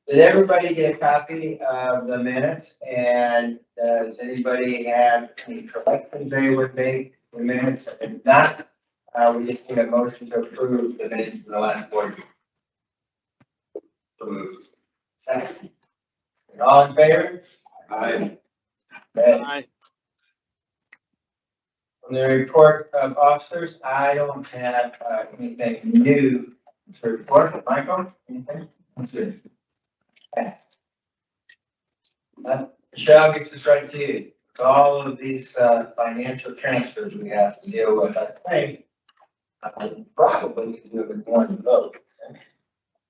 Did everybody get a copy of the minutes? And does anybody have any corrections they would make the minutes? If not, we just need a motion to approve the minutes from the last board meeting. Second. All in favor? Aye. Okay. Aye. From the report of officers, I don't have anything new to report. Michael, anything? Good. Okay. Michelle gets us right to you. With all of these financial transfers we have to deal with, I think probably could do it with one vote.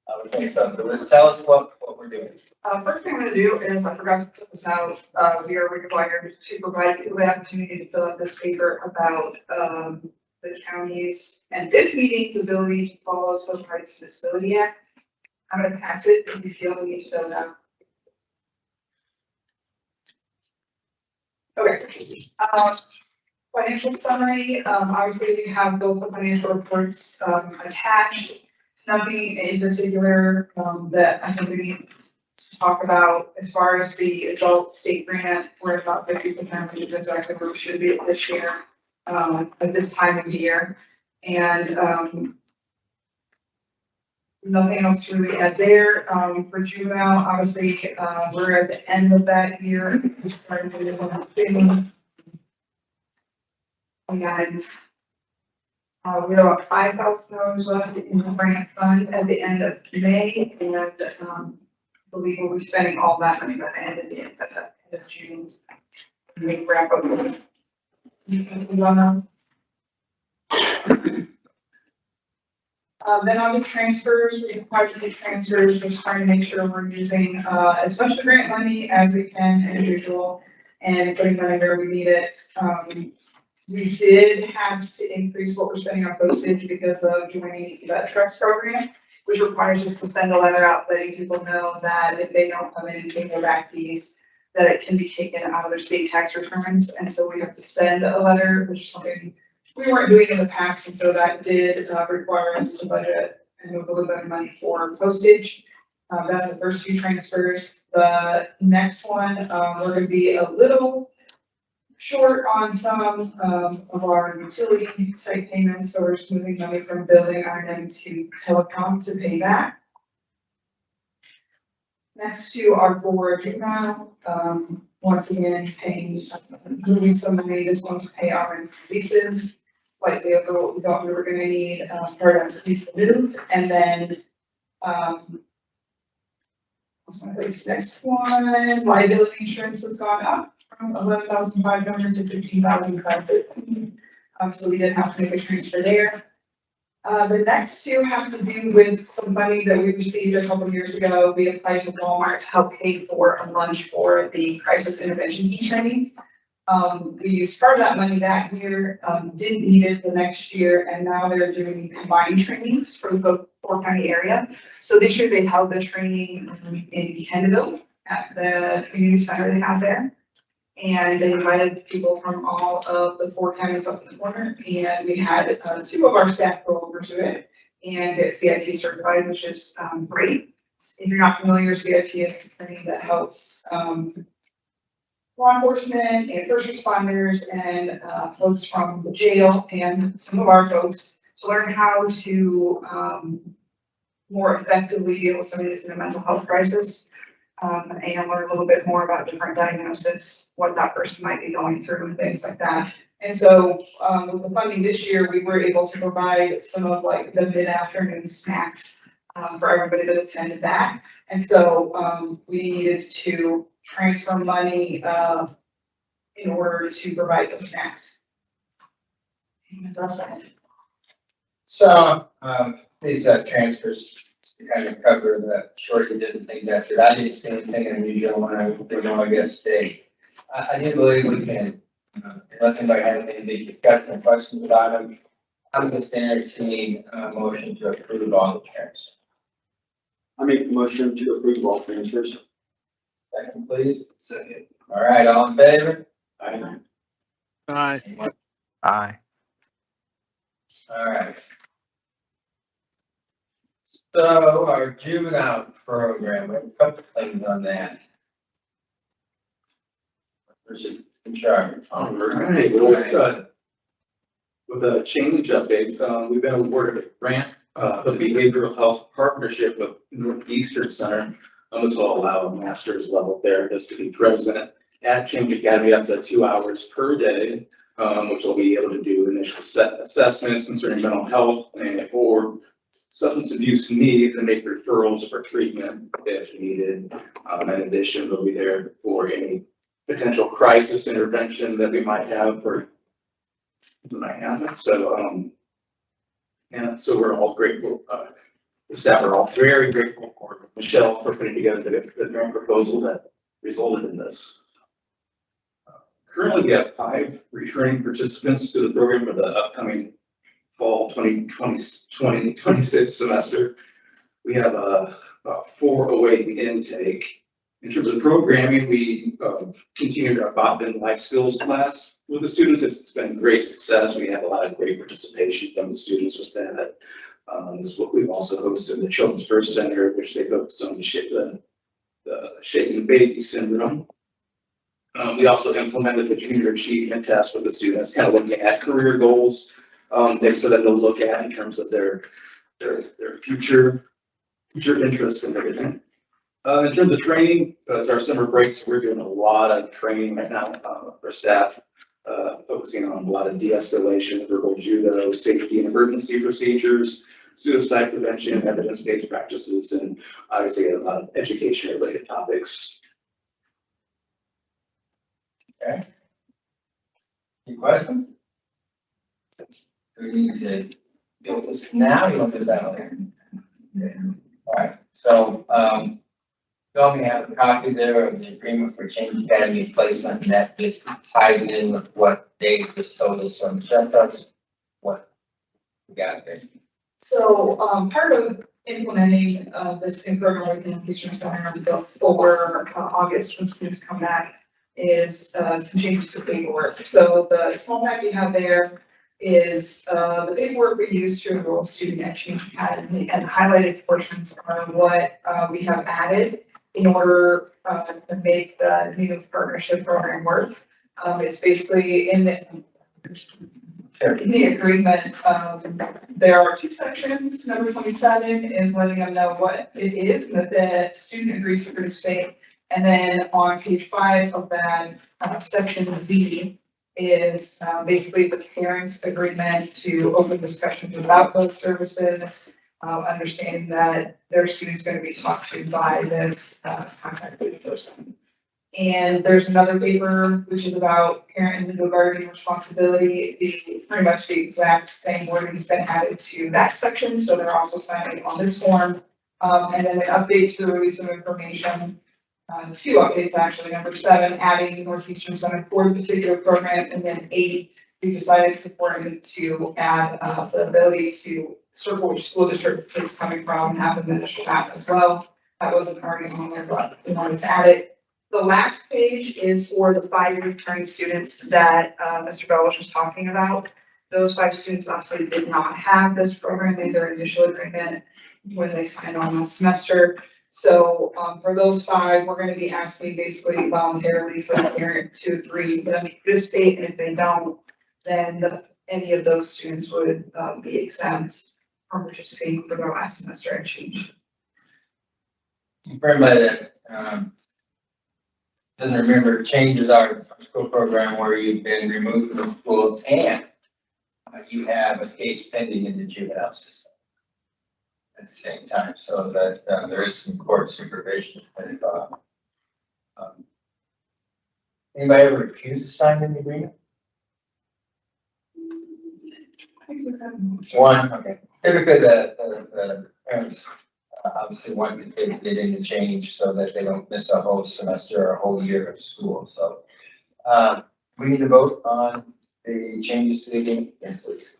I would think so. So let's tell us what we're doing. First thing I'm going to do is, I forgot to put this out, we are required to provide people the opportunity to fill out this paper about the county's and this meeting's ability to follow Social Rights and Disability Act. I'm going to pass it if you feel the need to fill it out. Okay. Financial summary, obviously we have both the financial reports attached. Nothing in particular that I think we need to talk about. As far as the adult state grant, we're at about 50%, which is exactly where we should be this year at this time of year. And nothing else to really add there. For juvenile, obviously, we're at the end of that year. We're starting to do one thing. And we have about $5,000 left in the grant fund at the end of May, and I believe we'll be spending all that money by the end of June. We wrap up. Then on the transfers, we have project transfers, just trying to make sure we're using as much of the grant money as we can as usual and putting money where we need it. We did have to increase what we're spending on postage because of joining the trucks program, which requires us to send a letter out letting people know that if they don't come in and pay their back fees, that it can be taken out of their state tax returns. And so we have to send a letter, which is something we weren't doing in the past. And so that did require us to budget and move a little bit of money for postage. That's the first two transfers. The next one, we're going to be a little short on some of our utility type payments, so we're just moving money from building item to telecom to pay that. Next two are for juvenile, once again paying, moving some money. This one's to pay our leases, slightly over what we thought we were going to need. Part of that's to move, and then this next one, liability insurance has gone up from 11,500 to 15,550. So we did have to make a transfer there. The next two have to do with some money that we received a couple of years ago. We applied to Walmart to help pay for a lunch for the crisis intervention team training. We used part of that money that year, didn't need it the next year, and now they're doing combined trainings for the 4-county area. So this year they held the training in Kendallville at the community center they have there. And they invited people from all of the 4 counties up in the corner, and we had 2 of our staff go over to it and get CIT certified, which is great. If you're not familiar, CIT is the training that helps law enforcement and first responders and folks from the jail and some of our folks to learn how to more effectively deal with somebody that's in a mental health crisis. And learn a little bit more about different diagnosis, what that person might be going through and things like that. And so with the funding this year, we were able to provide some of like the mid-afternoon snacks for everybody that attended that. And so we needed to transfer money in order to provide those snacks. And that's right. So these transfers kind of cover the shortage and things after. I didn't see anything unusual when I was doing I guess today. I do believe we can, unless anybody has any big discussion or questions about them, I'm just entertaining a motion to approve all the transfers. I make the motion to approve all transfers. Second, please. Second. All right, all in favor? Aye. Aye. Aye. All right. So our juvenile program, we have a couple things on that. Who's in charge? All right, well, with a change updates, we've been awarded a grant, the behavioral health partnership with Northeastern Center. This will allow a master's level therapist to be present at Change Academy up to 2 hours per day, which will be able to do initial assessments concerning mental health and or substance abuse needs and make referrals for treatment if needed. In addition, they'll be there for any potential crisis intervention that we might have for so, yeah, so we're all grateful. The staff are all very grateful for Michelle for putting together the grant proposal that resulted in this. Currently, we have 5 returning participants to the program for the upcoming fall 2026 semester. We have 4 awaiting intake. In terms of programming, we continued our Botman life skills class with the students. It's been great success. We have a lot of great participation from the students with that. This is what we've also hosted the Children's First Center, which they focus on the shaken baby syndrome. We also implemented the junior achievement test with the students, kind of looking at career goals, things for them to look at in terms of their future interests and everything. In terms of training, it's our summer breaks. We're doing a lot of training right now for staff, focusing on a lot of de-escalation, verbal judo, safety and emergency procedures, suicide prevention, evidence-based practices, and obviously a lot of education-related topics. Okay. Any questions? Do we need to go with this now? You want to do that later? Okay. All right, so, you only have a copy there of the agreement for Change Academy placement, and that just ties in with what Dave just told us. So Michelle, us what we got there. So, part of implementing, this new program with the Northeastern Center for August when students come back is, some changes to paperwork. So the small pack you have there is, the paperwork we use to enroll a student at Change Academy, and the highlighted portions are what, we have added in order, to make the new partnership program work. It's basically in the agreement, there are 2 sections. Number 27 is letting them know what it is and that the student agrees to participate. And then on page 5 of that, section Z is basically the parents' agreement to open discussions about those services, understanding that their student's going to be talked to by this contact person. And there's another paper which is about parent and legal guardian responsibility. Pretty much the exact same wording has been added to that section, so they're also signing on this form. And then an update to the release of information. 2 updates actually. Number 7, adding Northeastern Center for the particular program, and then 8, we decided it's important to add the ability to circle which school district it's coming from and have an initial app as well. That wasn't already on there, but we wanted to add it. The last page is for the 5 returning students that Mr. Bell was just talking about. Those 5 students obviously did not have this program in their initial agreement when they signed on last semester. So for those 5, we're going to be asking basically voluntarily for the parent to agree for them to participate, and if they don't, then any of those students would be exempt from participating for their last semester at Change. Confirm that, doesn't remember, changes our school program where you've been removed from school and you have a case pending in the juvenile system at the same time, so that there is some court supervision. Anybody ever refuse to sign an agreement? One, okay. Typically, the parents obviously want the kid to get in the change so that they don't miss a whole semester or a whole year of school. So we need to vote on the changes to the agreement. Yes, please.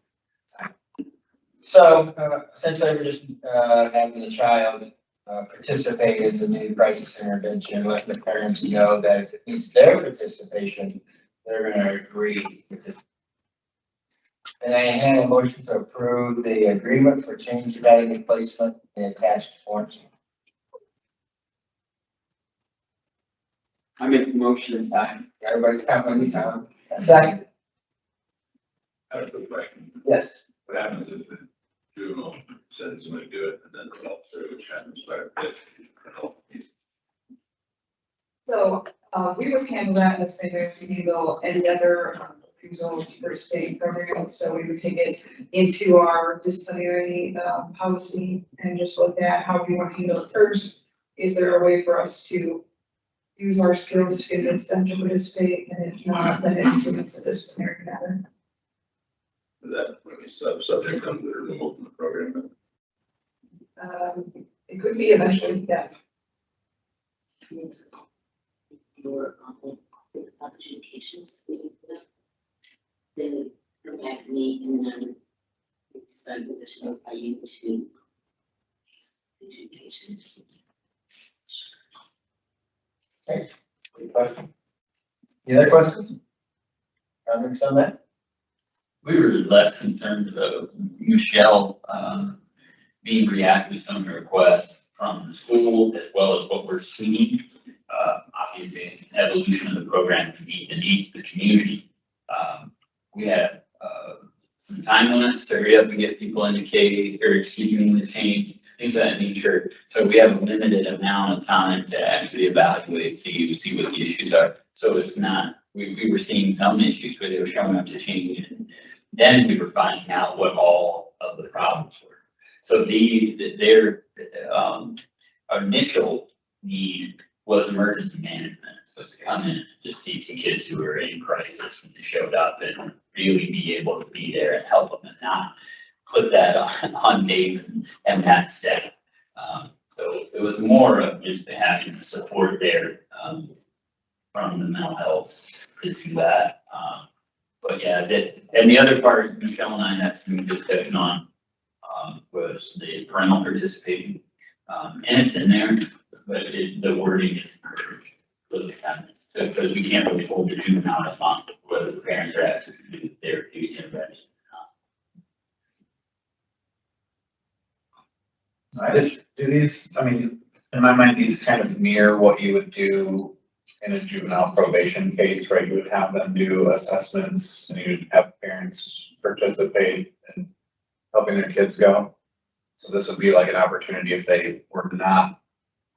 So essentially, we're just having the child participate in the new crisis intervention, letting the parents know that if it needs their participation, they're going to agree with it. And I have a motion to approve the agreement for change guiding placement in attached forms. I make the motion. Everybody's counting, Tom. A second? I have a quick question. Yes. What happens if the juvenile says he's going to do it and then the officer, which happens quite a bit, So, we would handle that in the same way as we handle any other refusal for state program. So we would take it into our disciplinary, policy and just look at how we want to handle it first. Is there a way for us to use our skills to convince them to participate? And if not, then it becomes a disciplinary matter. is that when we subject them to removal from the program? It could be eventually, yes. Your applications, then come back to me and then I decide whether to notify you to education. Good question. Any other questions? Comments on that? We were less concerned about Michelle, being reactive to some of the requests from the school as well as what we're seeing. Obviously, it's an evolution of the program to meet the needs of the community. We had, some time limits to hurry up and get people in the case, or excuse me, the change, things of that nature. So we have a limited amount of time to actually evaluate, see what the issues are. So it's not, we were seeing some issues where they were showing up to change. And then we were finding out what all of the problems were. So our initial need was emergency management. So to come in and just see some kids who were in crisis when they showed up and really be able to be there and help them and not put that on Dave and that staff. So it was more of just having the support there from the mental health to do that. But yeah, and the other part Michelle and I had some discussion on was the parental participation. And it's in there, but the wording is encouraged. So because we can't really hold the juvenile responsible whether the parents are actually doing their duty intervention. Do these, I mean, in my mind, these kind of mirror what you would do in a juvenile probation case, right? You would have them do assessments and you'd have parents participate in helping their kids go. So this would be like an opportunity if they were not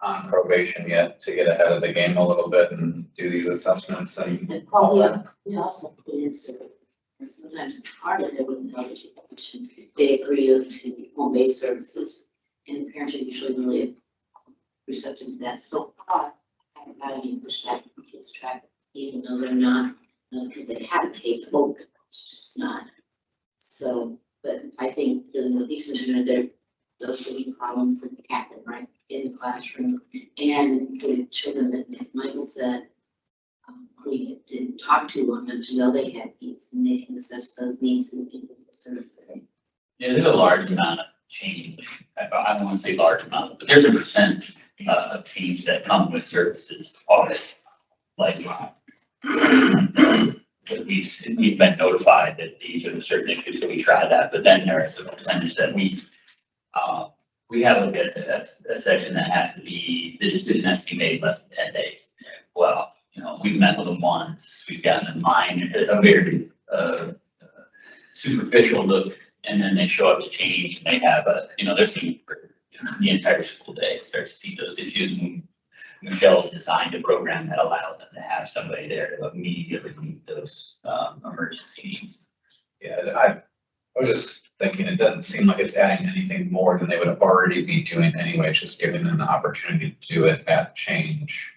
on probation yet to get ahead of the game a little bit and do these assessments and And all probably, that. we also put in services, and sometimes it's harder than with college education. They agree to home-based services, and the parents are usually really receptive to that. So far, I haven't got any pushback from kids track, even though they're not, because they have a case open, it's just not. So, but I think the these are there, those will be problems that happen right in the classroom. And the children that Michael said, we didn't talk to long enough to know they had needs, and they can assess those needs and give them the services. Yeah, there's a large amount of change. I don't want to say large amount, but there's a percentage of change that come with services already. Like, but we've been notified that these are the certain issues, so we try that, but then there is a percentage that we have a section that has to be, the decision has to be made in less than 10 days. Well, we've met with them once, we've gotten in line, a very superficial look, and then they show up to change, and they have they're seeing for the entire school day, start to see those issues. And Michelle's designed a program that allows them to have somebody there to immediately meet those emergency needs. Yeah, I was just thinking it doesn't seem like it's adding anything more than they would already be doing anyway. It's just giving them the opportunity to do it at change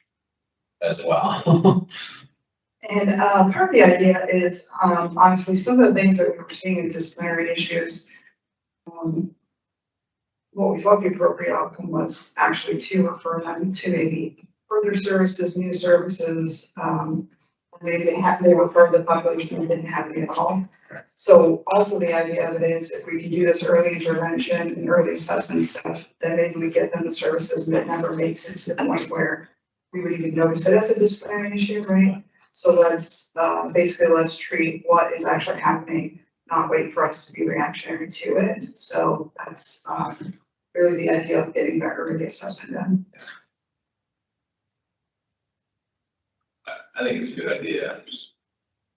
as well. And part of the idea is, honestly, some of the things that we were seeing in disciplinary issues, what we thought the appropriate outcome was actually to refer them to maybe further services, new services, maybe they refer the population who didn't have any at all. So also the idea of it is if we can do this early intervention and early assessment stuff, then maybe we get them the services and it never makes it to the point where we would even notice it as a disciplinary issue, right? So let's basically let's treat what is actually happening, not wait for us to be reactionary to it. So that's, really the idea of getting that early assessment done. I think it's a good idea. Just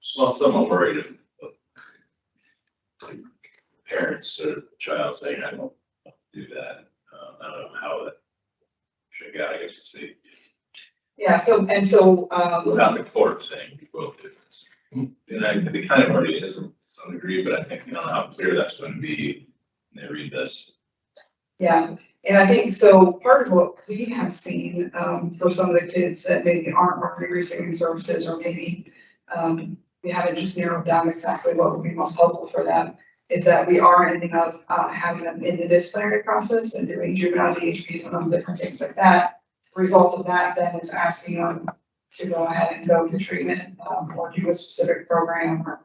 somewhat worried of parents or the child saying, I don't do that. I don't know how that should go. I guess we'll see. Yeah, so, Without the court saying we will do this. And I think it kind of already is to some degree, but I think, I don't know how clear that's going to be when they read this. yeah, and I think, so part of what we have seen, for some of the kids that maybe aren't already receiving services, or maybe, we haven't just narrowed down exactly what would be most helpful for them, is that we are ending up, having them in the disciplinary process and doing juvenile DHPs and other different things like that. The result of that then is asking them to go ahead and go to treatment, or do a specific program, or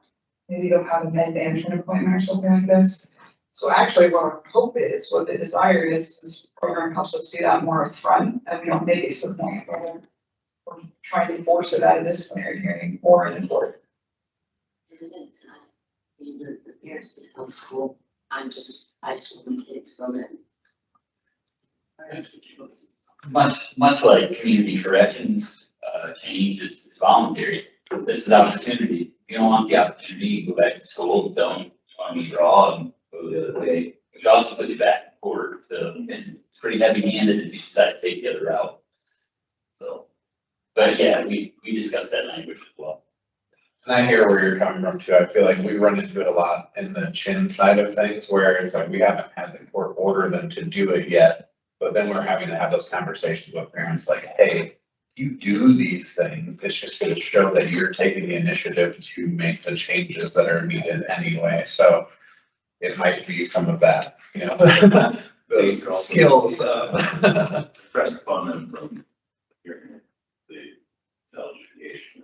maybe go have a med management appointment or something like this. So actually what our hope is, what the desire is, this program helps us do that more upfront, and we don't make it to the point where we're trying to force it at a disciplinary hearing or in the court. The parents become school, I just want the kids so that. Much like community corrections, change is voluntary. This is opportunity. If you don't want the opportunity, go back to school, don't want to withdraw and go the other way, which also puts you back in court. So it's pretty heavy handed if you decide to take the other route. So, but yeah, we discussed that language as well. And I hear where you're coming from too. I feel like we run into it a lot in the chin side of things, where it's like we haven't had the court order them to do it yet. But then we're having to have those conversations with parents like, hey, you do these things, it's just gonna show that you're taking the initiative to make the changes that are needed anyway. So it might be some of that, you know, those skills of. Press upon them from hearing the education.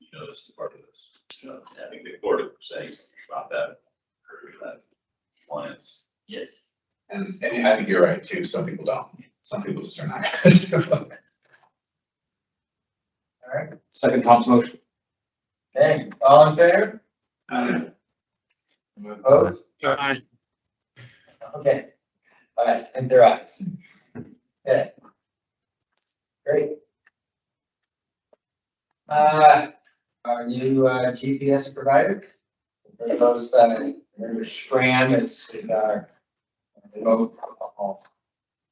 You know, this is part of this. You know, having the court saying something about that, or that compliance. Yes. And I think you're right too. Some people don't. Some people just are not gonna do it. All right, Second Tom's motion. okay, all in favor? Opposed? Aye. Okay. All right, and their eyes. Okay. Great. Our new GPS provider. For those that remember, Scram is our remote alcohol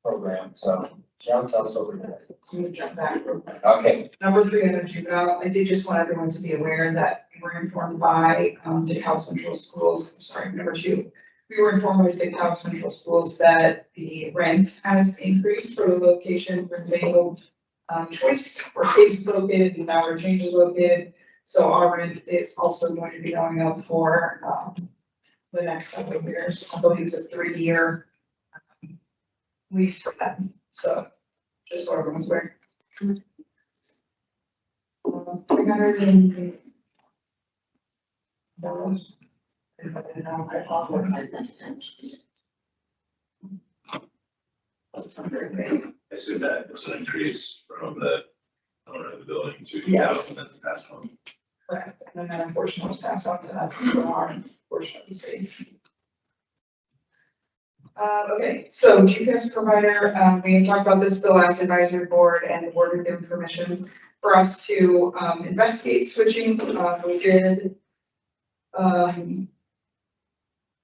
program. So John, tell us what we're doing. I'm gonna jump back real quick. Okay, Number 3 under juvenile, I did just want everyone to be aware that we were informed by, DeKalb Central Schools, sorry, number 2. We were informed by DeKalb Central Schools that the rent has increased for the location for labeled, choice, where case is located and now where change is located. So our rent is also going to be going up for, the next several years. I believe it's a 3-year lease for that. So just so everyone's aware. 300 dollars. If I didn't know, I apologize. That's under the- I assume that it's an increase from the owner of the building to the Yes. house, and that's passed on. Correct, and then that portion was passed on to us for our portion of the space. Okay, so GPS provider, we had talked about this the last advisory board, and the board had given permission for us to, investigate switching. We did,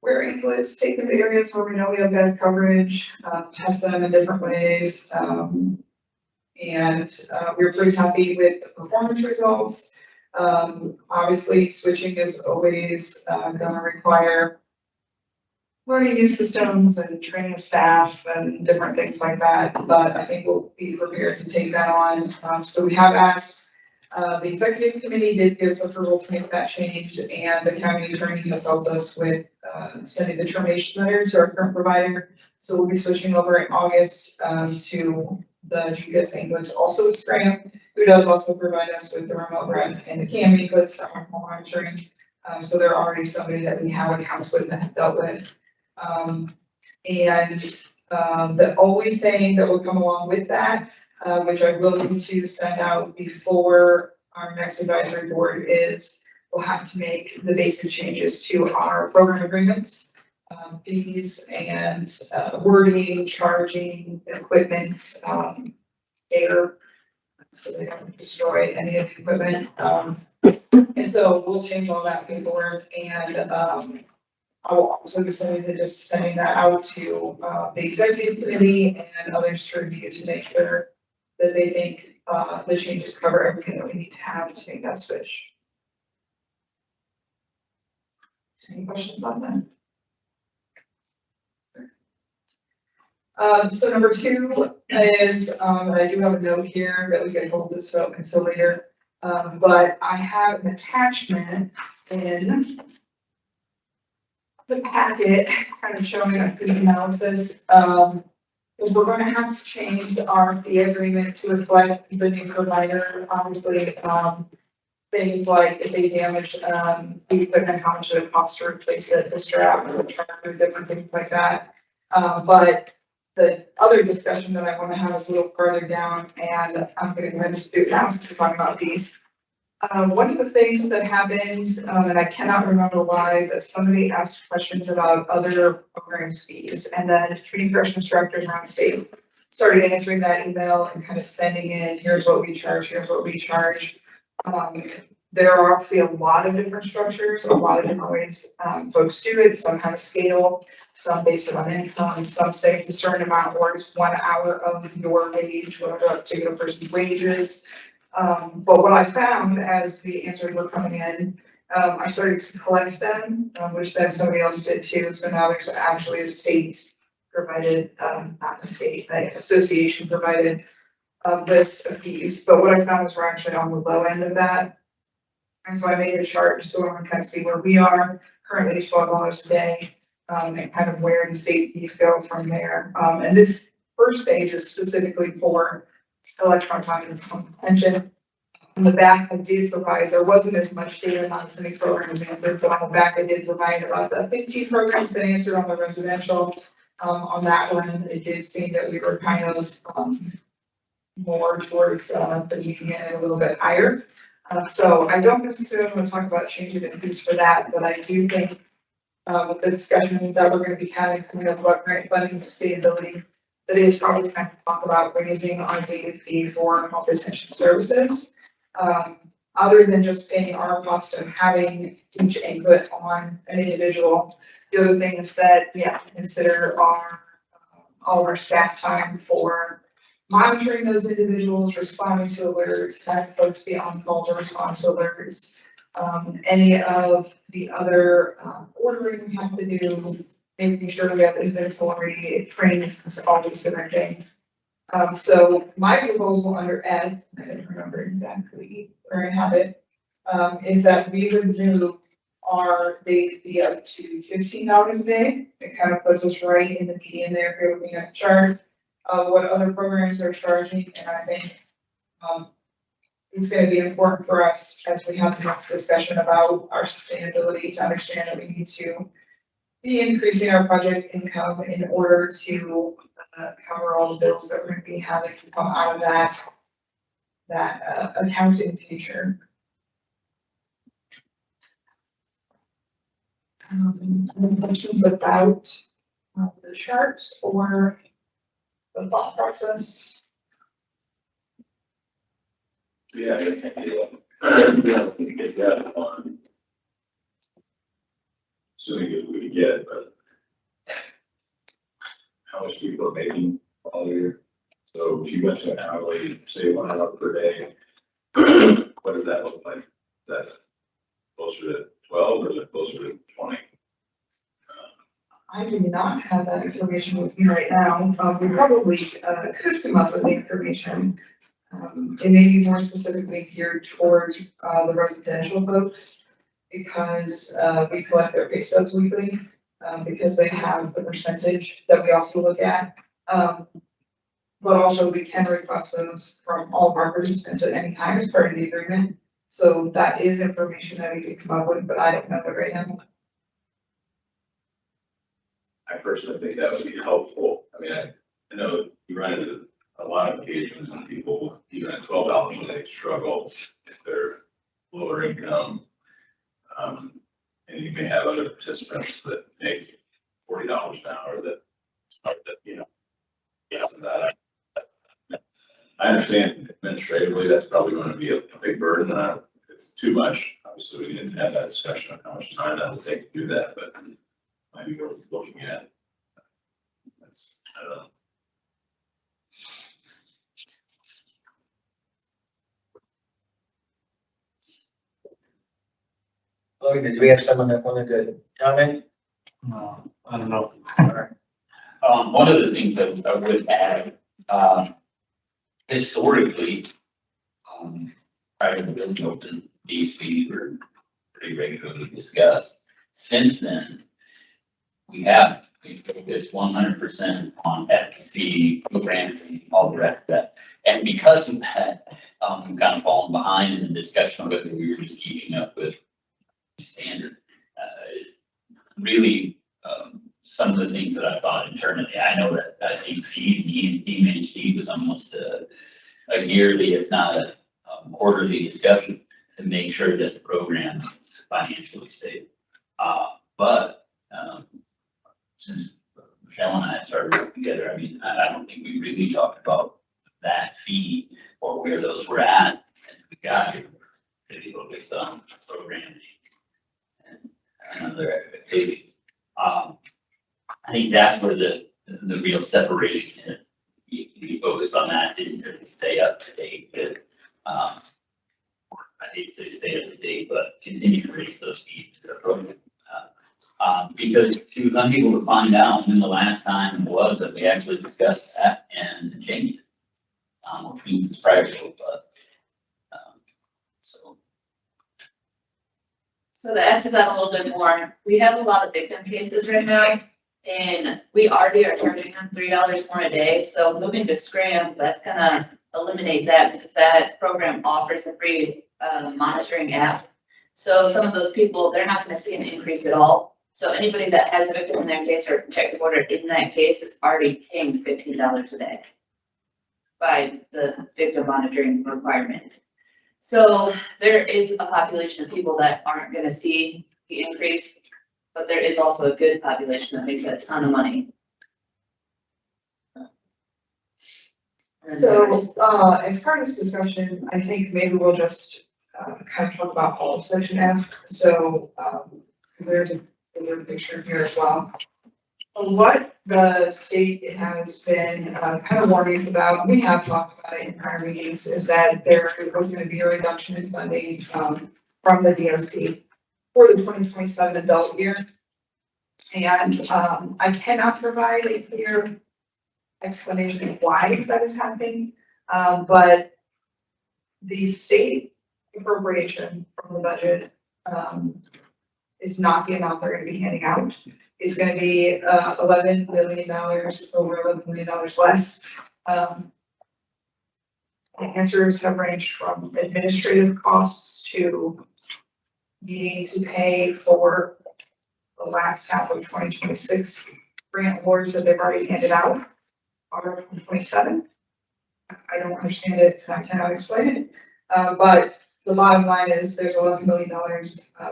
where inputs, take them to areas where we know we have bad coverage, test them in different ways. And we were pretty happy with the performance results. Obviously, switching is always gonna require learning new systems and training of staff and different things like that, but I think we'll be prepared to take that on. So we have asked, the executive committee did give us approval to make that change, and the county attorney has helped us with sending the termination letter to our current provider. So we'll be switching over in August to the GPS English, also with Scram, who does also provide us with the remote ref and the CAM English for our home monitoring. So they're already somebody that we have accounts with and have dealt with. The only thing that will come along with that, which I will need to send out before our next advisory board, is we'll have to make the basic changes to our program agreements, fees and, wording, charging, equipment, air, so they don't destroy any of the equipment. And so we'll change all that paperwork and, I will also be sending that out to, the executive committee and others to review to make sure that they think, the changes cover everything that we need to have to make that switch. Any questions on that? So number two is, I do have a note here that we can hold this up until later. But I have an attachment in the packet, kind of showing a fee analysis. Because we're gonna have to change our fee agreement to reflect the new provider, obviously, things like if they damage, the equipment, how much it costs to replace it, the strap, the charger, different things like that. But the other discussion that I want to have is a little further down, and I'm gonna go ahead and just do it now, since we're talking about these. One of the things that happened, and I cannot remember why, but somebody asked questions about other programs fees, and then community correction instructors around the state started answering that email and kind of sending in, here's what we charge, here's what we charge. There are obviously a lot of different structures, a lot of different ways, folks do it, some have a scale, some based on income, some say it's a certain amount, or it's 1 hour of your wage, whatever a particular person's wages. But what I found as the answers were coming in, I started to collect them, which then somebody else did too. So now there's actually a state provided, not the state, the association provided list of fees. But what I found was we're actually on the low end of that. And so I made a chart just so we can kind of see where we are. Currently $12 a day, and kind of where the state fees go from there. And this first page is specifically for electronic monitoring pension. On the back, I did provide, there wasn't as much data, not as many programs answered, but on the back, I did provide about the 15 programs that answered on the residential. On that one, it did seem that we were kind of, more towards, the median and a little bit higher. So I don't necessarily want to talk about changing the fees for that, but I do think, with the discussion that we're going to be having coming up about grant funding and sustainability, that is probably time to talk about raising our daily fee for health retention services. Other than just paying our cost of having each input on an individual, the other things that we have to consider are all of our staff time for monitoring those individuals, responding to alerts, having folks be on call to respond to alerts, any of the other ordering we have to do, making sure we have inventory, training, all these different things. So my proposal under F, I don't remember exactly where I have it, is that we would move our daily fee up to $15 a day. It kind of puts us right in the median there if you're looking at the chart of what other programs are charging. And I think it's going to be important for us as we have the next discussion about our sustainability to understand that we need to be increasing our project income in order to cover all the bills that we're going to be having to come out of that account in the future. Any questions about the charts or the thought process? Yeah, I think, yeah, we can get that on. Assuming that we get, but how much people are making all year. So if you went to an hourly, say 1 hour per day, what does that look like? Is that closer to 12 or is it closer to 20? I do not have that information with me right now. We probably could come up with the information. It may be more specifically geared towards the residential folks because we collect their pay stubs weekly because they have the percentage that we also look at. But also we can request those from all of our participants at any time as part of the agreement. So that is information that we could come up with, but I don't know it right now. I personally think that would be helpful. I mean, I know you run into a lot of occasions when people, even at $12 a day, struggle if they're lower income. participants that make $40 an hour that, yes, and that. I understand administratively, that's probably going to be a big burden. It's too much. Obviously, we didn't have that discussion on how much time that will take to do that, but maybe worth looking at. That's, I don't know. Logan, did we have someone that wanted to comment? I don't know. One of the things that I would add, historically, prior to the building open, these fees were pretty regularly discussed. Since then, we focused 100% on efficacy, programming, all the rest of that. And because of that, we've kind of fallen behind in the discussion of whether we were just keeping up with standard. Is really some of the things that I thought internally. I know that I think fees, EMHD was almost a yearly, if not a quarterly discussion to make sure that the program is financially stable. But since Michelle and I started working together, I mean, I don't think we really talked about that fee or where those were at since we got here. Really focused on programming and other expectations. I think that's where the real separation is. We focused on that, didn't really stay up to date with, I hate to say stay up to date, but continue to raise those fees to the program. Because she was unable to find out when the last time was that we actually discussed that and changed it, which means it's practical, but, so. So to add to that a little bit more, we have a lot of victim cases right now, and we already are charging them $3 more a day. So moving to Scram, that's gonna eliminate that because that program offers a free monitoring app. So some of those people, they're not gonna see an increase at all. So anybody that has a victim in their case or check order in that case is already paying $15 a day by the victim monitoring requirement. So there is a population of people that aren't gonna see the increase, but there is also a good population that makes a ton of money. So, as part of this discussion, I think maybe we'll just, kind of talk about all of section F. So, because there's a bigger picture here as well. What the state has been, kind of warning us about, we have talked about it in prior meetings, is that there was gonna be a reduction in funding, from the DOC for the 2027 adult year. And, I cannot provide a clear explanation of why that is happening, but the state appropriation from the budget, is not the amount they're gonna be handing out. It's gonna be, $11 million, over $11 million less. The answers have ranged from administrative costs to needing to pay for the last half of 2026 grant awards that they've already handed out are 2027. I don't understand it and I cannot explain it. But the bottom line is there's $11 million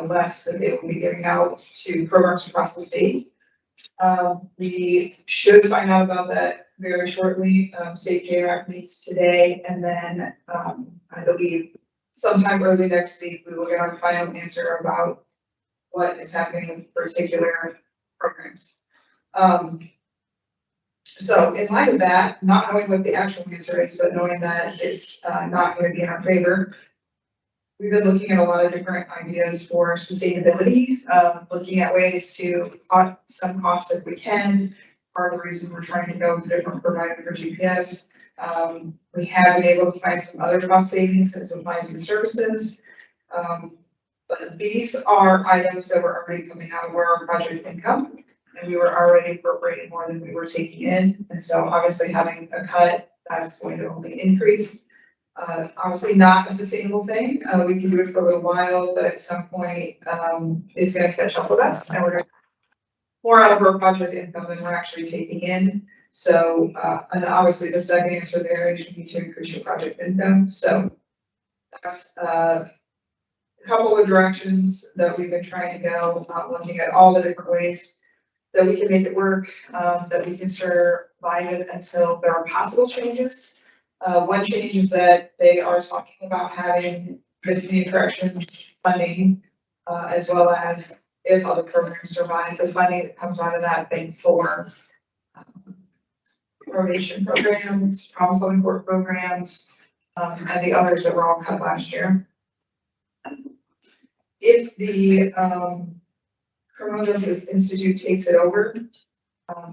less that they will be giving out to programs across the state. We should find out about that very shortly. State JRAC meets today, and then I believe sometime early next week, we will get our final answer about what is happening with particular programs. So in light of that, not knowing what the actual answer is, but knowing that it's not going to be in our favor, we've been looking at a lot of different ideas for sustainability, looking at ways to cut some costs if we can. Part of the reason we're trying to go with a different provider for GPS. We have been able to find some other cost savings in supplies and services. But these are items that were already coming out of our project income, and we were already appropriating more than we were taking in. And so obviously having a cut, that's going to only increase. Obviously not a sustainable thing. We can do it for a little while, but at some point, it's gonna catch up with us and we're gonna more out of our project income than we're actually taking in. So, and obviously the second answer there is you need to increase your project income. So that's, couple of directions that we've been trying to go, looking at all the different ways that we can make it work, that we can survive it until there are possible changes. One change is that they are talking about having the community corrections funding, as well as if other programs survive, the funding that comes out of that thing for probation programs, problem solving court programs, and the others that were all cut last year. If the Criminal Justice Institute takes it over,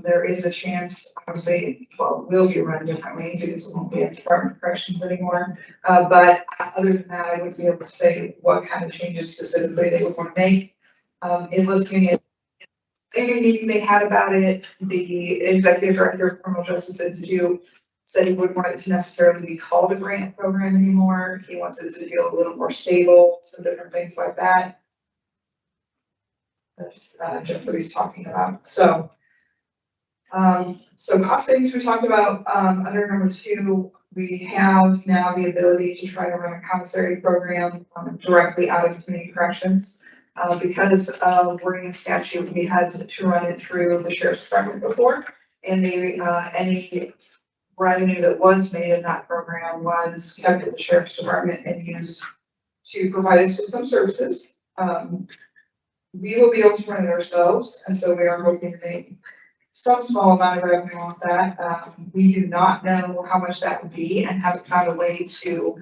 there is a chance, obviously, well, it will be run differently because it won't be a Department of Corrections anymore. But other than that, I wouldn't be able to say what kind of changes specifically they would want to make. In listening at any meeting they had about it, the executive director of Criminal Justice Institute said he wouldn't want it to necessarily be called a grant program anymore. He wants it to feel a little more stable, some different things like that. That's just what he's talking about. So cost savings we talked about, under number 2, we have now the ability to try to run a commissary program directly out of community corrections. Because of wording statute, we had to run it through the sheriff's department before, and any revenue that was made in that program was kept at the sheriff's department and used to provide us with some services. We will be able to run it ourselves, and so we are hoping to make some small amount of revenue off that. We do not know how much that would be and haven't found a way to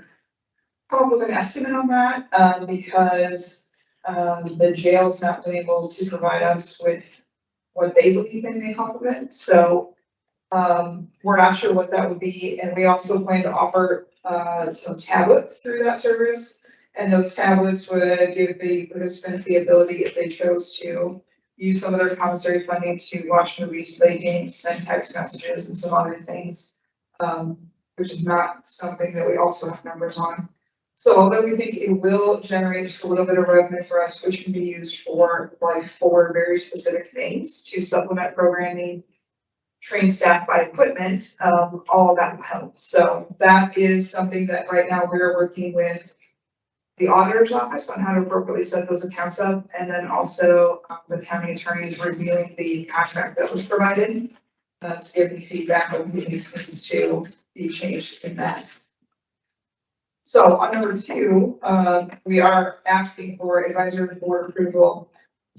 come up with an estimate on that, because the jail's not been able to provide us with what they believe they make off of it. So we're not sure what that would be. And we also plan to offer some tablets through that service. And those tablets would give the participants the ability, if they chose to, use some of their commissary funding to watch movies, play games, send text messages, and some other things, which is not something that we also have numbers on. So although we think it will generate just a little bit of revenue for us, which can be used for very specific things to supplement programming, train staff by equipment, all of that will help. So that is something that right now we're working with the auditor's office on how to appropriately set those accounts up. And then also the county attorney is reviewing the contract that was provided to give me feedback on what needs to be changed in that. So on number 2, we are asking for advisory board approval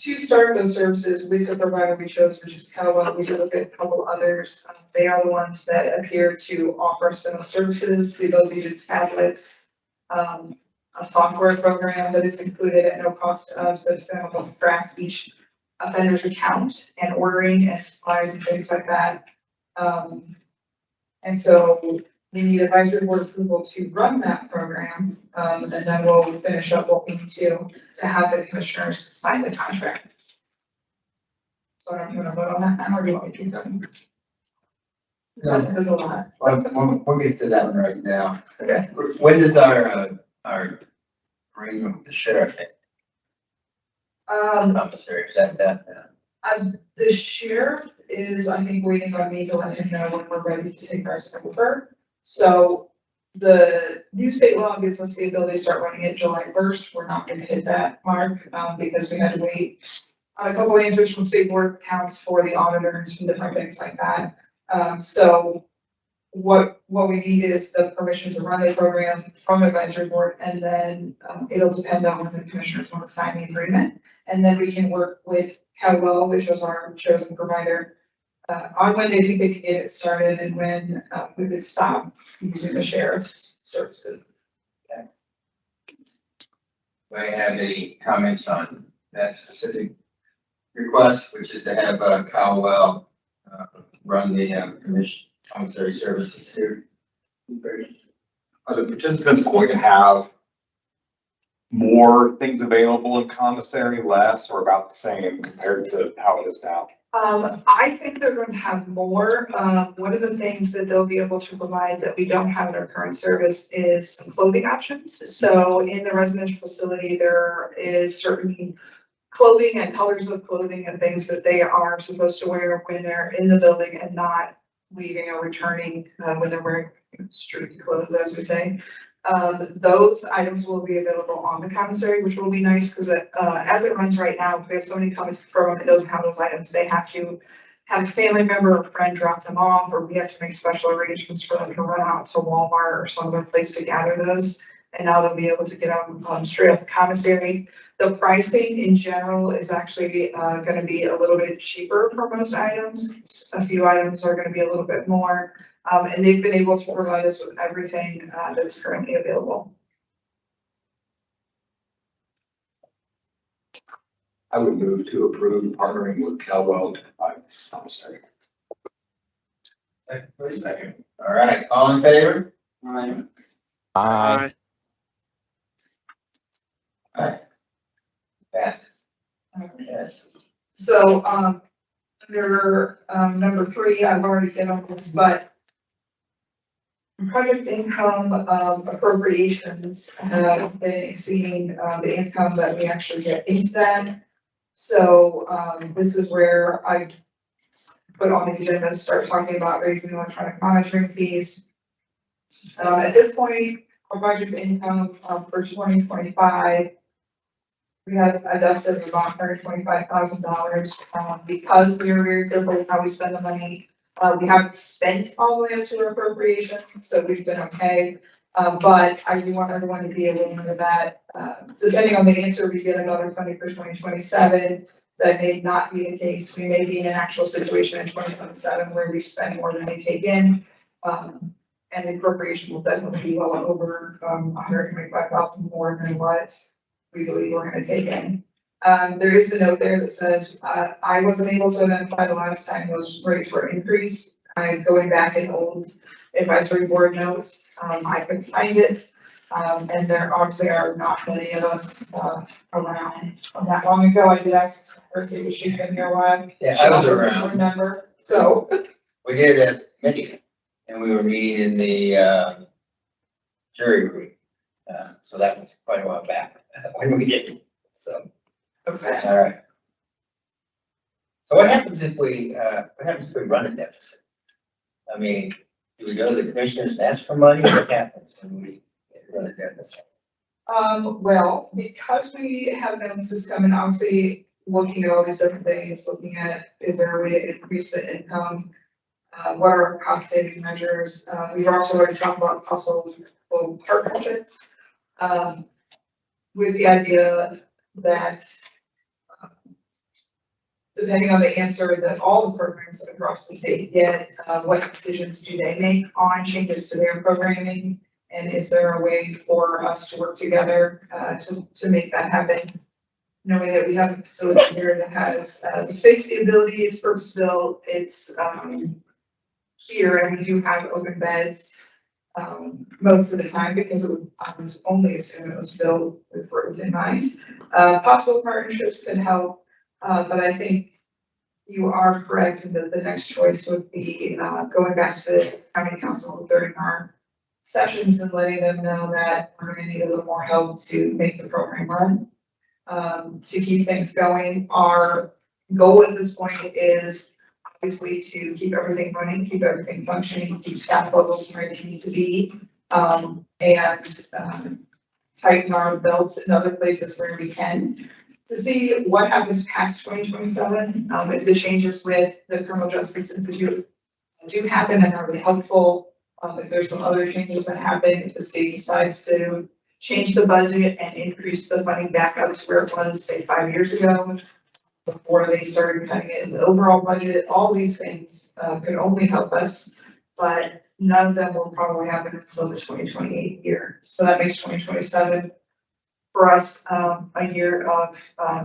to start those services with the provider we chose, which is DeKalb. We did look at a couple others. They are the ones that appear to offer some services, the ability to tablets, a software program that is included at no cost to us, that's going to help track each offender's account and ordering and supplies and things like that. And so we need advisory board approval to run that program, and then we'll finish up what we need to have the commissioners sign the contract. So I don't want to vote on that now, or do you want me to keep going? There's a lot. We'll get to that one right now. Okay. When does our agreement with the sheriff? Commissary, is that? The sheriff is, I think, waiting on me to let him know when we're ready to take ours over. So the new state law gives us the ability to start running it July 1st. We're not going to hit that mark because we had to wait on a couple of answers from state board accounts for the auditors and different things like that. So what we need is the permission to run the program from advisory board, and then it'll depend on when the commissioners want to sign the agreement. And then we can work with DeKalb, which was our chosen provider, on when they think they can get it started and when we could stop using the sheriff's services. Do I have any comments on that specific request, which is to have Caldwell run the commissary services here? Are the participants going to have more things available in commissary, less, or about the same compared to how it is now? I think they're going to have more. One of the things that they'll be able to provide that we don't have in our current service is some clothing options. So in the residential facility, there is certain clothing and colors of clothing and things that they are supposed to wear when they're in the building and not leaving or returning when they're wearing street clothes, as we say. Those items will be available on the commissary, which will be nice, because as it runs right now, if we have somebody coming to the program that doesn't have those items, they have to have a family member or friend drop them off, or we have to make special arrangements for them to run out to Walmart or some other place to gather those. And now they'll be able to get them straight off the commissary. The pricing in general is actually gonna be a little bit cheaper for most items. A few items are gonna be a little bit more, and they've been able to provide us with everything that's currently available. I would move to approve partnering with Caldwell to provide commissary. Second. All right, all in favor? Aye. Aye. All right. Passes. Okay. So, under, number 3, I've already hit on this, but project income, appropriations have been exceeding, the income that we actually get into that. So, this is where I put on the agenda to start talking about raising electronic monitoring fees. At this point, our budget income, for 2025, we have a deficit of about $125,000, because we are very careful with how we spend the money. We haven't spent all the way up to our appropriation, so we've been okay. But I do want everyone to be able to know that, depending on the answer we get about our funding for 2027, that may not be the case. We may be in an actual situation in 2027 where we spend more than we take in. And the appropriation will definitely be well over, 125,000 more than what we believe we're gonna take in. There is the note there that says, I wasn't able to identify the last time those rates were increased. Going back in old advisory board notes, I couldn't find it. And there obviously are not many of us, around that long ago. I did ask her if she's been here a while. Yeah, She I was also didn't around. Remember, so. We did it as a committee, and we were meeting in the, jury room. So that was quite a while back when we did it, so, Okay. all right. So what happens if we run a deficit? I mean, do we go to the commissioners and ask for money? What happens when we run a deficit? Well, because we have notices coming, obviously, looking at all these different things, looking at, is there a way to increase the income? What are our cost saving measures? We've also already talked about possible partnerships. With the idea that, depending on the answer that all the programs across the state get, what decisions do they make on changes to their programming? And is there a way for us to work together, to make that happen? Knowing that we have a facility here that has, the space capability is purpose built, it's, here, and we do have open beds, most of the time, because I was only assuming it was built with growth in mind. Possible partnerships could help, but I think you are correct in that the next choice would be, going back to the county council during our sessions and letting them know that we're gonna need a little more help to make the program run. To keep things going, our goal at this point is obviously to keep everything running, keep everything functioning, keep staff levels where they need to be, and tighten our belts in other places where we can. To see what happens past 2027, if the changes with the Criminal Justice Institute do happen and are really helpful. If there's some other changes that happen, if the state decides to change the budget and increase the funding back up to where it was, say, 5 years ago, before they started cutting it in the overall budget, all these things could only help us, but none of them will probably happen until the 2028 year. So that makes 2027 for us a year of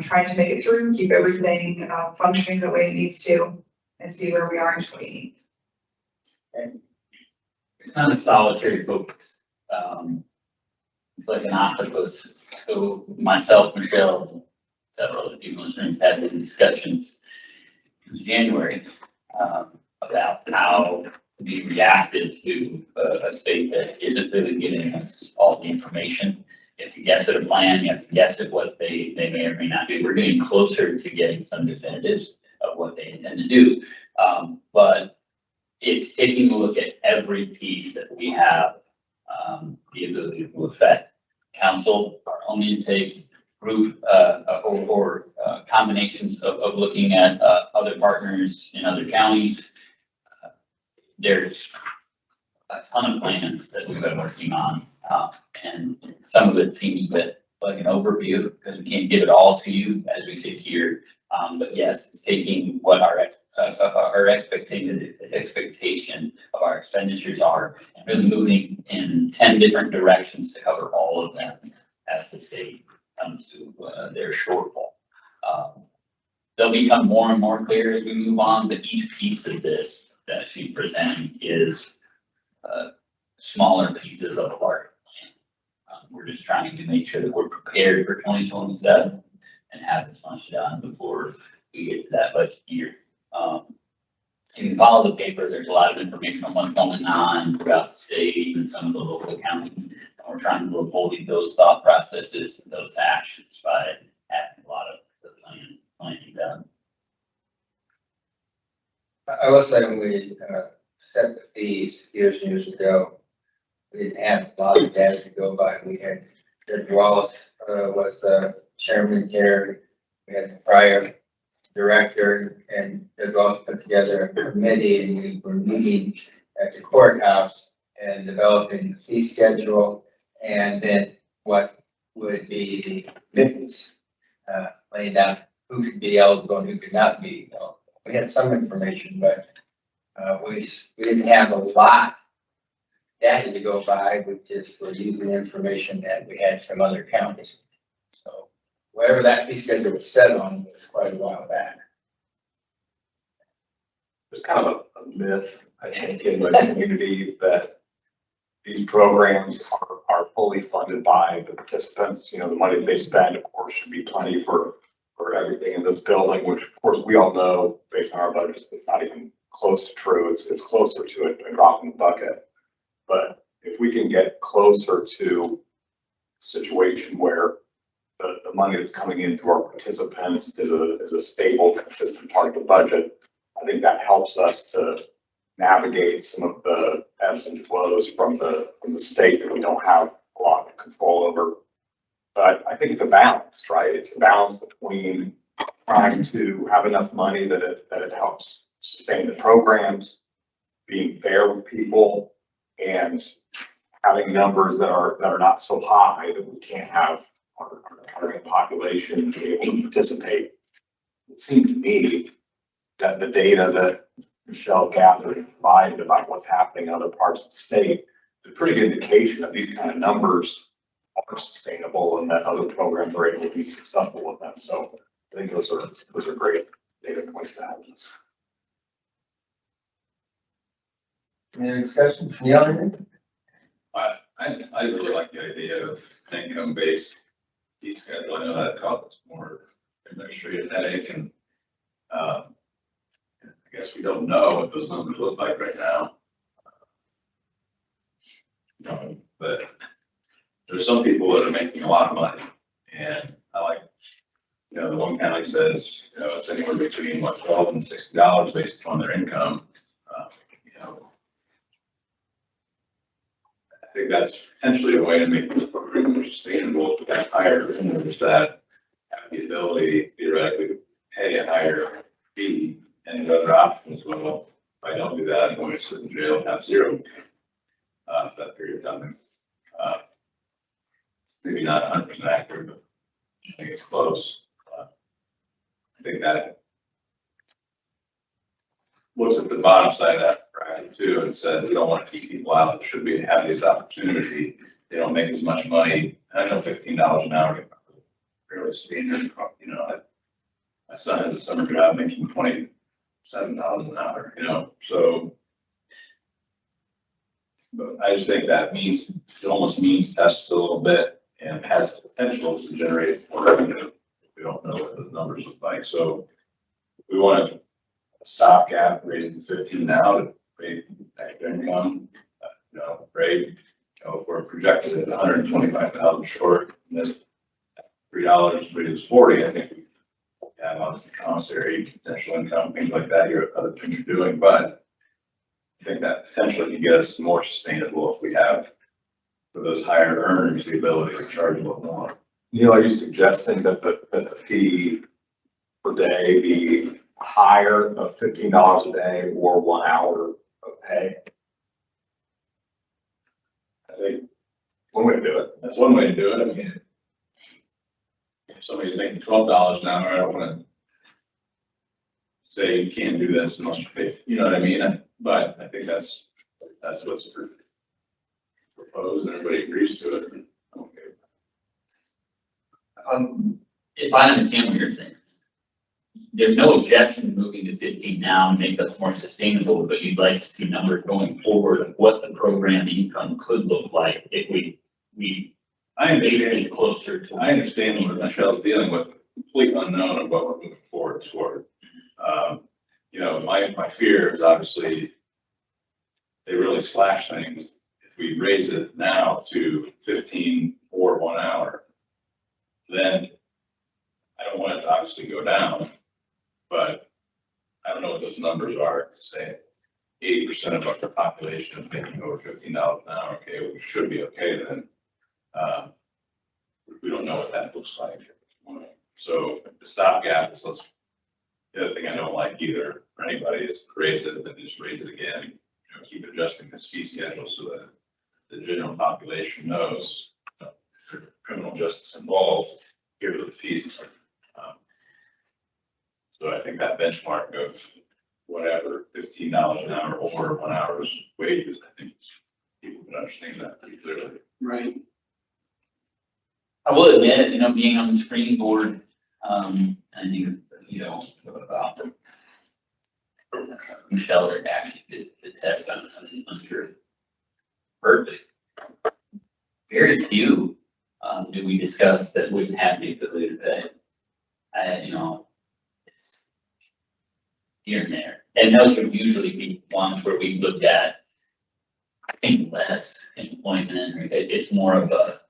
trying to make it through, keep everything functioning the way it needs to, and see where we are in 28. It's not a solitary focus. It's like an octopus. So myself, Michelle, several other people in this room had the discussions in January about how we reacted to a state that isn't really giving us all the information. You have to guess at a plan, you have to guess at what they may or may not do. We're getting closer to getting some definitives of what they intend to do. But it's taking a look at every piece that we have the ability to affect council, our own intakes, group, or combinations of looking at, other partners in other counties. There's a ton of plans that we've been working on, and some of it seems a bit like an overview, because we can't give it all to you as we sit here. But yes, it's taking what our expectation of our expenditures are, and really moving in 10 different directions to cover all of them as the state comes to their shortfall. They'll become more and more clear as we move on, but each piece of this that she's presenting is smaller pieces of a larger plan. We're just trying to make sure that we're prepared for 2027 and have as much done before we get to that budget year. If you follow the paper, there's a lot of information on what's going on throughout the state and some of the local counties. And we're trying to avoid those thought processes and those actions by having a lot of the planning done. I will say when we set the fees years and years ago, we didn't have a lot of data to go by. We had Judge Wallace was chairman here. We had the prior director, and Judge Wallace put together a committee, and we were meeting at the courthouse and developing the fee schedule, and then what would be the commitments, laying down who could be eligible and who could not be eligible. We had some information, but we didn't have a lot data to go by. We just were using the information that we had from other counties. So whatever that fee schedule was set on was quite a while back. There's kind of a myth, I think, in the community that these programs are fully funded by the participants. You know, the money that they spend, of course, should be plenty for everything in this building, which of course we all know based on our budgets, it's not even close to true. It's closer to a drop in the bucket. But if we can get closer to a situation where the money that's coming in through our participants is a stable, consistent part of the budget, I think that helps us to navigate some of the ebbs and flows from the state that we don't have a lot of control over. But I think it's a balance, right? It's a balance between trying to have enough money that it helps sustain the programs, being fair with people, and having numbers that are not so high that we can't have our target population be able to participate. It seems to me that the data that Michelle gathered and provided about what's happening in other parts of the state is a pretty good indication that these kind of numbers are sustainable and that other programs are able to be successful with them. So I think those are great data points to have in this. Any discussion from the other? I really like the idea of income-based fee schedule. I know that causes more administrative headache, and I guess we don't know what those numbers look like right now. But there's some people that are making a lot of money, and I like, the one county says, it's anywhere between $12 and $60 based on their income. I think that's potentially a way to make this program more sustainable. If we have higher vendors that have the ability theoretically to pay a higher fee, and the other options, well, if I don't do that, I'm going to sit in jail and have zero that period of time. Maybe not 100% accurate, but I think it's close. I think that looks at the bottom side of that bracket too and said, we don't want to keep people out that should be have this opportunity. They don't make as much money. And I know $15 an hour is fairly standard. My son has a summer job making $27 an hour, so. But I just think that means, it almost means test a little bit and has the potential to generate more revenue. We don't know what the numbers look like. So we want to stopgap raising 15 now to pay extra income, rate. If we're projected at 125,000 short, and then $3 reduce 40, I think we have on the commissary potential income, things like that. Here, other things you're doing, but I think that potentially could get us more sustainable if we have for those higher earners, the ability to charge a little more. Neil, are you suggesting that the fee per day be higher of $15 a day or 1 hour of pay? I think One way to do it. that's one way to do it. I mean, if somebody's making $12 an hour, I don't want to say you can't do this unless you pay, you know what I mean? But I think that's what's proposed and everybody agrees to it. Okay. If I understand what you're saying, there's no objection to moving to 15 now and make us more sustainable, but you'd like to see numbers going forward of what the program income could look like if we I made understand, it closer to. I understand what Michelle's dealing with, complete unknown of what we're moving forward toward. You know, my fear is obviously they really slash things. If we raise it now to 15 or 1 hour, then I don't want it to obviously go down, but I don't know what those numbers are to say 80% of our population is making over $15 an hour. Okay, we should be okay then. We don't know what that looks like. So the stopgap is the other thing I don't like either for anybody is to raise it and then just raise it again. You know, keep adjusting this fee schedule so that the general population knows, you know, if there's criminal justice involved, here are the fees. So I think that benchmark of whatever, $15 an hour or 1 hour's wages, I think people can understand that pretty clearly. Right. I will admit, you know, being on the screening board, I think, you know, about Michelle that actually did the test on under perfect. Very few, do we discuss that wouldn't have the ability to pay. You know, it's here and there. And those would usually be ones where we looked at, I think, less employment. It's more of a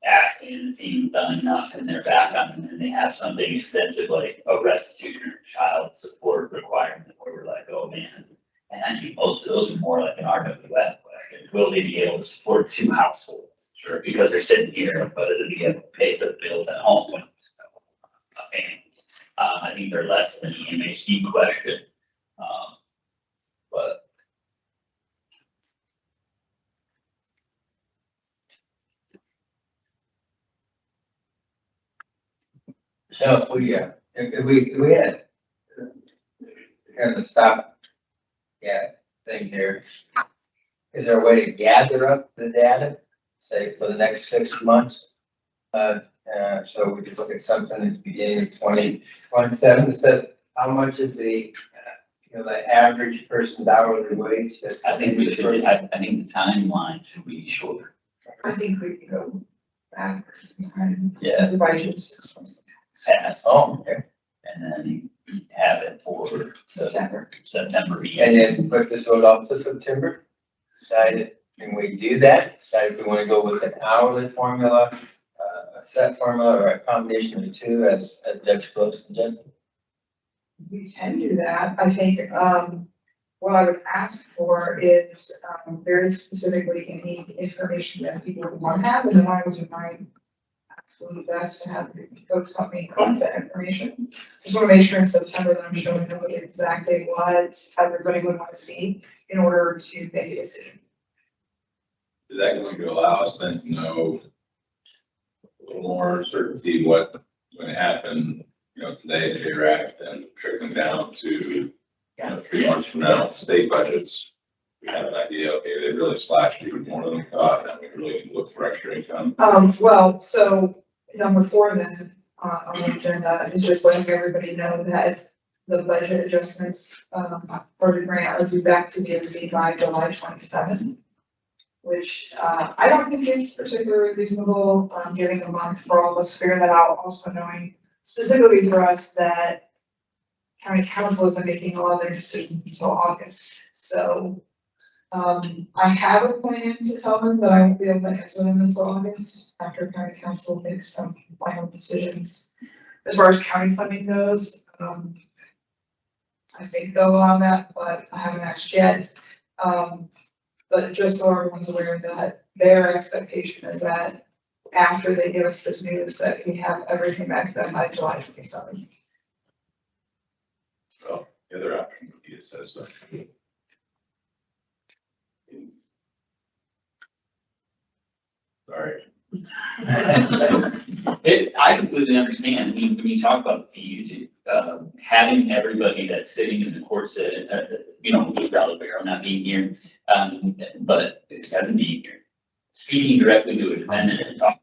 Ashley and the team done enough and they're back on and they have something extensive like a restitution or child support requirement where we're like, oh man. And I think most of those are more like an RWF question. Will they be able to support 2 households? Sure. Because they're sitting here, but it'll be able to pay for the bills at home. I think they're less than the MHD question. But So if we had kind of stop, thing here, is there a way to gather up the data, say for the next 6 months? So we could look at something at the beginning of 2027 that says how much is the, the average person's hourly wage? I think we should, I think the timeline should be shorter. I think we can go backwards in time. Yeah. Divide it 6 months. Pass, Oh, okay. and then have it for September. September. And then put this one off to September. Decide, can we do that? Decide if we want to go with an hourly formula, a set formula, or a combination of the two, as Judge Close suggested. We can do that. I think, what I would ask for is, very specifically any information that people would want to have, and then I would do my absolute best to have folks help me collect that information. Just want to make sure in September that I'm showing them exactly what everybody would want to see in order to make a decision. Is that going to allow us then to know a little more certainty what's going to happen, today, the day after, and trickling down to, 3 months from now, state budgets? We have an idea, okay, they really slashed even more than we thought, and we really need to look for extra income. Well, so number 4 then, on the agenda is just letting everybody know that the budget adjustments, for the grant are due back to DOC by July 27th. Which, I don't think is particularly reasonable, giving a month for all of us to figure that out, also knowing specifically for us that county council isn't making a lot of their decisions until August. So, I have a plan to tell them that I won't be able to answer them until August, after county council makes some final decisions. As far as county funding goes, I think they'll allow that, but I haven't asked yet. But just so everyone's aware that, their expectation is that after they give us this news, that we have everything back to them by July 27th. So the other option would be assessment. Sorry. I completely understand, when you talk about fees, having everybody that's sitting in the court said, without Barrow not being here, but Kevin being here, speaking directly to a defendant and talking.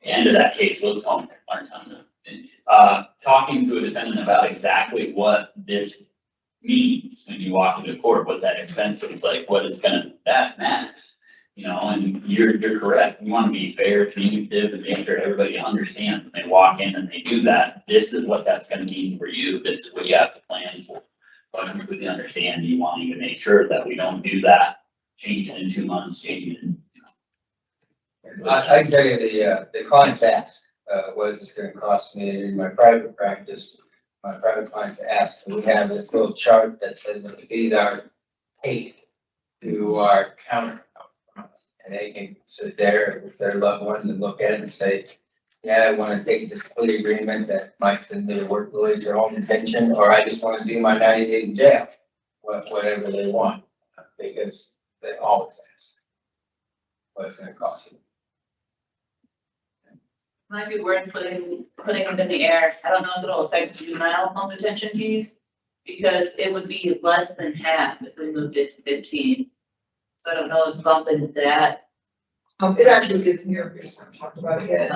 The end of that case was on talking to a defendant about exactly what this means when you walk into court, what that expense is like, what it's that matters. And you're correct. You want to be fair, communicative, and make sure everybody understands when they walk in and they do that. This is what that's going to mean for you. This is what you have to plan for. But I completely understand you wanting to make sure that we don't do that. Change it in 2 months, change it in. I can tell you the clients ask, what is this gonna cost me in my private practice? My private clients ask, and we have this little chart that says what the fees are paid to our counter. And they can sit there with their loved ones and look at it and say, yeah, I wanna take this plea agreement that might send me to work release or home detention, or I just wanna do my 90 days in jail. Whatever they want, because they always ask what it's gonna cost you. Might be worth putting it in the air. I don't know if it'll affect juvenile home detention fees, because it would be less than half if we moved it to 15. So I don't know if bumping that. It actually is near, we just haven't talked about it yet.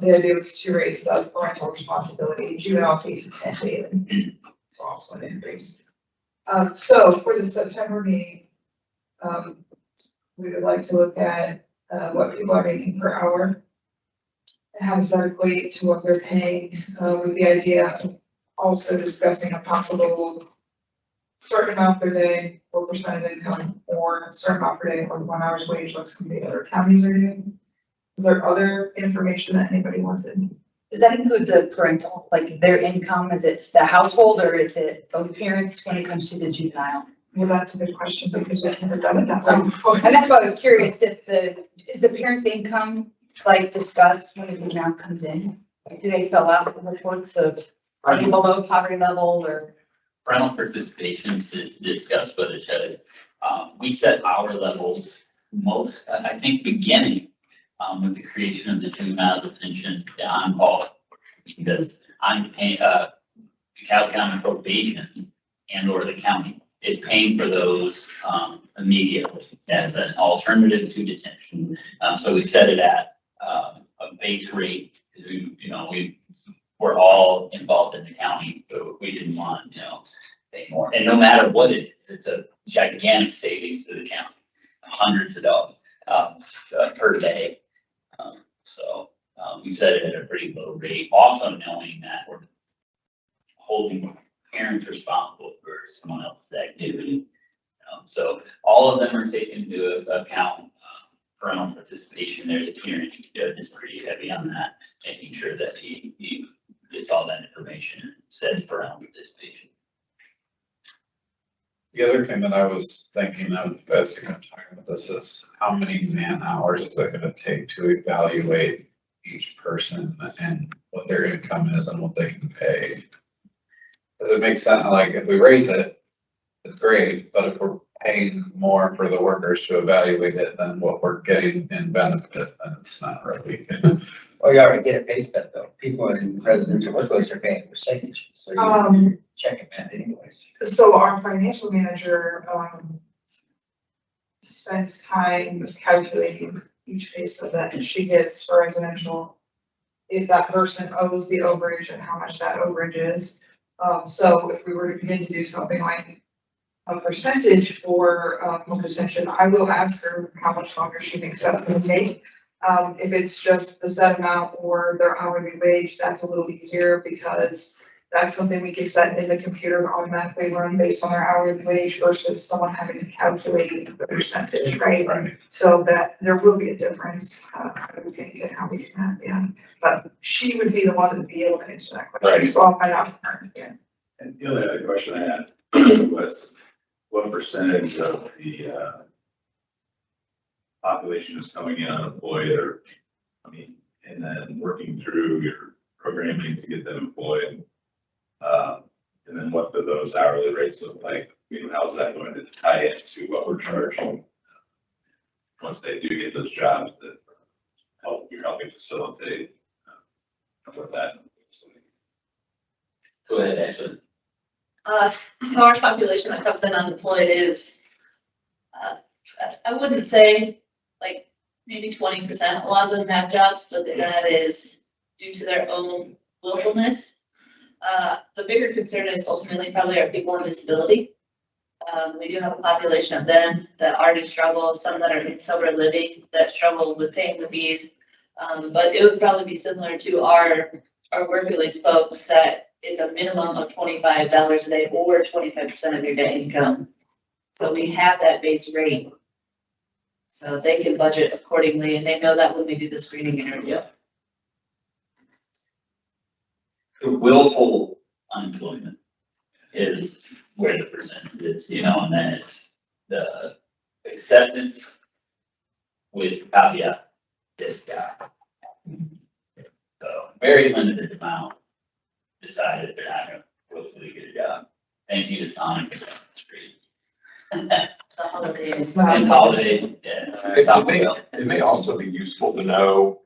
The idea was to raise the parental responsibility, juvenile fees and daily. So also an increase. So for the September meeting, we would like to look at what people are making per hour. And how does that equate to what they're paying, with the idea of also discussing a possible certain amount per day, 4% of income, or certain amount per day, or 1 hour's wage, like some of the other counties are doing. Is there other information that anybody wanted? Does that include the parental, like their income? Is it the household or is it both parents when it comes to the juvenile? Well, that's a good question because we've never done it that way before. And that's why I was curious if is the parents' income like discussed when the juvenile comes in? Like, do they fill out the reports of are you below poverty level or? Parental participation is discussed by the judge. We set our levels I think, beginning with the creation of the juvenile detention on-call, because I'm paying, DeKalb County probation and or the county is paying for those immediately as an alternative to detention. So we set it at a base rate. We're all involved in the county, so we didn't want, pay more. And no matter what it is, it's a gigantic savings to the county, hundreds of dollars per day. So we set it at a pretty low rate, also knowing that we're holding parents responsible for someone else's activity. So all of them are taken into account. Parental participation there, the hearing judge is pretty heavy on that, making sure that he gets all that information and sets parental participation. The other thing that I was thinking of as you're talking about this is how many man hours is it gonna take to evaluate each person and what their income is and what they can pay? Does it make sense, like if we raise it, it's great, but if we're paying more for the workers to evaluate it than what we're getting in benefit, then it's not really. Well, you already get a pay stub though. People in residential workplace are paying percentage, so you're checking that anyways. So our financial manager, spends time calculating each pay stub that she gets for residential. If that person owes the overage and how much that overage is. So if we were to begin to do something like a percentage for home detention, I will ask her how much longer she thinks that's gonna take. If it's just the set amount or their hourly wage, that's a little easier because that's something we can set in the computer and automatically run based on their hourly wage versus someone having to calculate the percentage, right? Right. So that there will be a difference, I would think, in how we do that, yeah. But she would be the one to be able to answer that question, Right. so I'll find out from her, yeah. And the other question I had was what percentage of the population is coming in unemployed or, I mean, and then working through your programming to get them employed. And then what do those hourly rates look like? You know, how's that going to tie into what we're charging? Once they do get those jobs that you're helping facilitate with that. Go ahead, Ashley. So our population that comes in unemployed is, I wouldn't say like maybe 20%. A lot of them have jobs, but that is due to their own willfulness. The bigger concern is ultimately probably our people with disability. We do have a population of them that already struggle, some that are in sober living that struggle with paying the fees. But it would probably be similar to our work release folks that it's a minimum of $25 a day or 25% of your net income. So we have that base rate. So they can budget accordingly, and they know that when we do the screening interview. The willful unemployment is where the percentage is, you know, and then it's the acceptance with caveat this guy. So very limited amount decided they're not gonna willfully get a job. Thank you to Sonic for that street. The holidays. And holiday, yeah. It may also be useful to know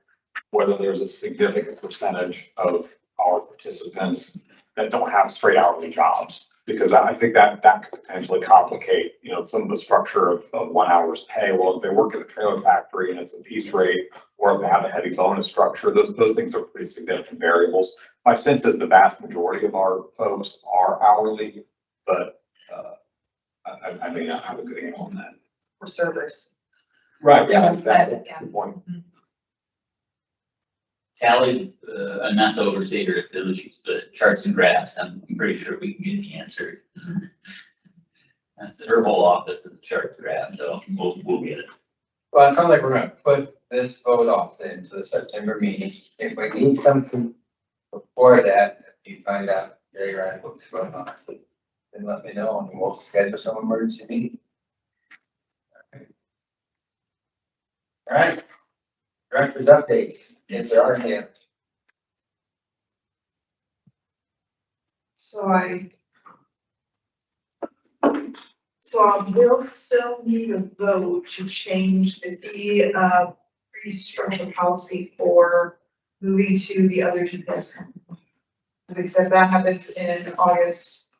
whether there's a significant percentage of our participants that don't have straight hourly jobs. Because I think that could potentially complicate, you know, some of the structure of 1 hour's pay. Well, if they work at a trailer factory and it's a piece rate, or if they have a heavy bonus structure, those things are pretty significant variables. My sense is the vast majority of our folks are hourly, but I may not have a good handle on that. For servers. Right, yeah, Yeah. good point. Tally, not to overstate your abilities, but charts and graphs, I'm pretty sure we can get the answer. That's her whole office is charts and graphs, so we'll get it. Well, it sounds like we're gonna put this vote off into the September meeting. If we need something before that, if you find out you're right, what's going on, then let me know and we'll schedule some emergency meeting. All right. Director's updates, if there are any. So I will still need a vote to change the fee structure policy for moving to the other GPS company. Because that happens in August,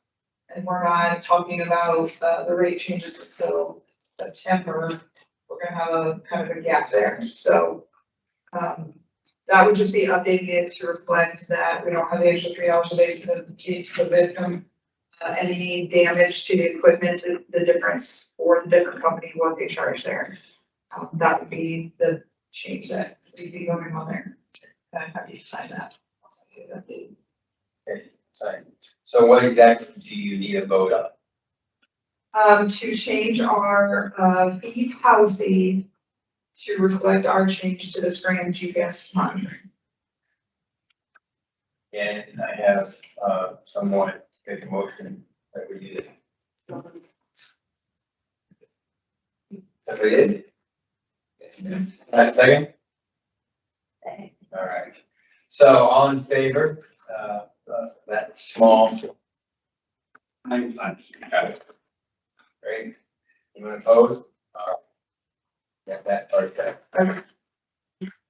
and we're not talking about the rate changes until September. We're gonna have a kind of a gap there, so that would just be updating it to reflect that we don't have the extra 3 hours a day for the victim. Any damage to the equipment, the difference for the different company, what they charge there. That would be the change that would be going on there. I'm happy to sign that. Okay, sorry. So what exactly do you need a vote on? To change our fee policy to reflect our change to the Scram GPS monitoring. And I have someone take a motion that we did it. So we did? Second? All right. So all in favor, that small. I'm Got it. Great. Anyone opposed? Got that part back.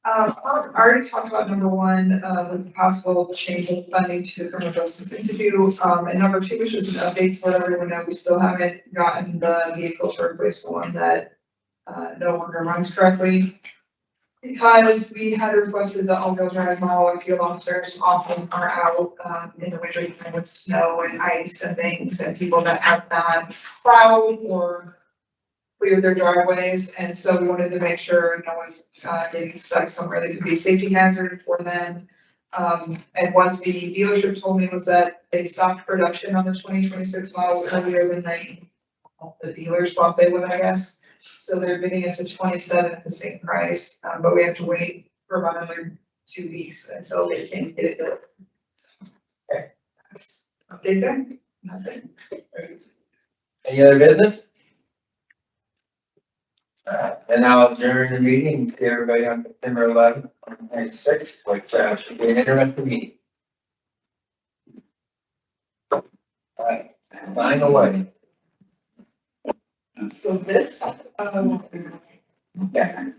I already talked about number one, with the possible change in funding to the Criminal Justice Institute. And number two is just an update to let everyone know we still haven't gotten the vehicle to replace the one that no longer runs correctly. Because we had requested the all-wheel drive model, and field officers often are out in the winter time with snow and ice and things, and people that have not plowed or cleared their driveways, and so we wanted to make sure no one's getting stuck somewhere that could be a safety hazard for them. And what the dealership told me was that they stopped production on the 2026 models earlier than the dealers thought they would, I guess. So they're bidding us at 27 at the same price, but we have to wait for about another 2 weeks until they can get it built. Okay. That's update there. That's it. Any other business? And I'll adjourn the meeting, see everybody on September 11th, 2026, which should be an interesting meeting. All right, flying away. So this, yeah.